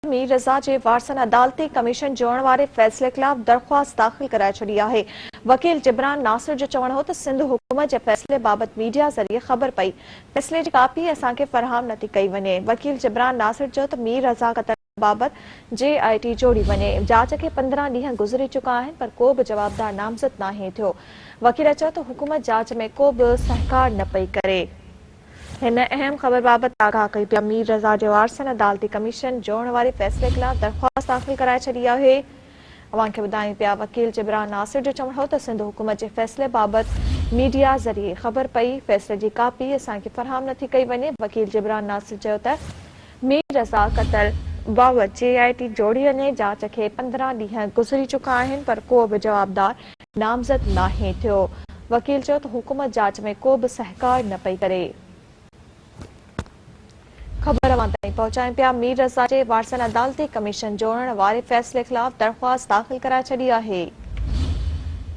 मीर रज़ा जे वारसन अदालती कमीशन जोड़ण वारे फ़ैसिले ख़िलाफ़ दरख़्वास्त दाख़िल कराए छॾी आहे। वकील जिब्रान नासिर जो चवणु हो त सिंध हुकूमत जे फ़ैसिले बाबति मीडिया ज़रिए ख़बर पई। फ़ैसिले जी कापी असांखे फ़रहाम नथी कई वञे। वकील जिब्रान नासिर चयो त मीर रज़ा क़त्ल बाबति JIT जोड़ी वञे। जांच खे 15 ॾींहं गुज़री चुका आहिनि पर को बि जवाबदार नामज़द नाहे थियो। वकील चयो त हुकूमत जांच में को बि सहकार न पई करे। इन अहम ख़बर बाबति आगाह कई पिया। मीर रज़ा जे वारसन अदालती कमीशन जोड़ण वारे फ़ैसिले ख़िलाफ़ दरख़्वास्त दाख़िल कराए छॾी आहे। अवांखे ॿुधायूं पिया वकील जिब्रान नासिर जो चवणु हो त सिंध हुकूमत जे फ़ैसिले बाबति मीडिया ज़रिए ख़बर पई। फ़ैसिले जी कापी असांखे फ़रहाम नथी कई वञे। वकील जिब्रान नासिर चयो त मीर रज़ा क़त्ल बाबति JIT जोड़ी वञे। जांच खे 15 ॾींहं गुज़री चुका आहिनि पर को बि जवाबदार नामज़द नाहे थियो। वकील चयो त हुकूमत जांच में को बि सहकार न पई करे। ख़बर अवां ताईं पहुचायूं पिया। मीर रज़ा जे वारसन अदालती कमीशन जोड़ण वारे फ़ैसिले ख़िलाफ़ दरख़्वास्त दाख़िल कराए छॾी आहे।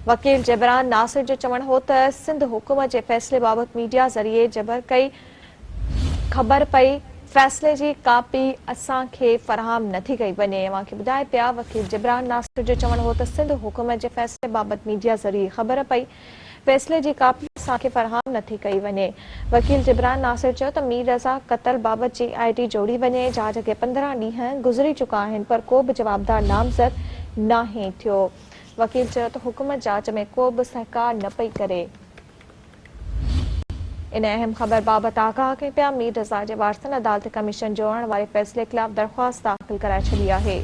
वकील जिब्रान नासिर जो चवणु हो त सिंध हुकूमत जे फ़ैसिले बाबति मीडिया ज़रिए जबर कई ख़बर पई। फ़ैसिले जी कापी असांखे फ़रहाम नथी कई वञे। अवांखे ॿुधाए पिया वकील जिब्रान नासिर जो चवणु हो त सिंध हुकूमत जे फ़ैसिले बाबति मीडिया ज़रिए ख़बर पई। फ़ैसिले जी कापी असांखे फ़रहाम नथी कई वञे। वकील जिब्रान नासिर चयो त मीर रज़ा क़त्ल बाबति JIT जोड़ी वञे। जांच खे 15 ॾींहं गुज़री चुका आहिनि पर को बि जवाबदार नामज़द नाहे थियो। वकील चयो त हुकूमत जांच में को बि सहकार न पई करे। इन अहम ख़बर बाबति आगाह कई पिया। मीर रज़ा जे वारसन अदालती कमीशन जोड़ण वारे फ़ैसिले ख़िलाफ़ दरख़्वास्त दाख़िल कराए छॾी आहे।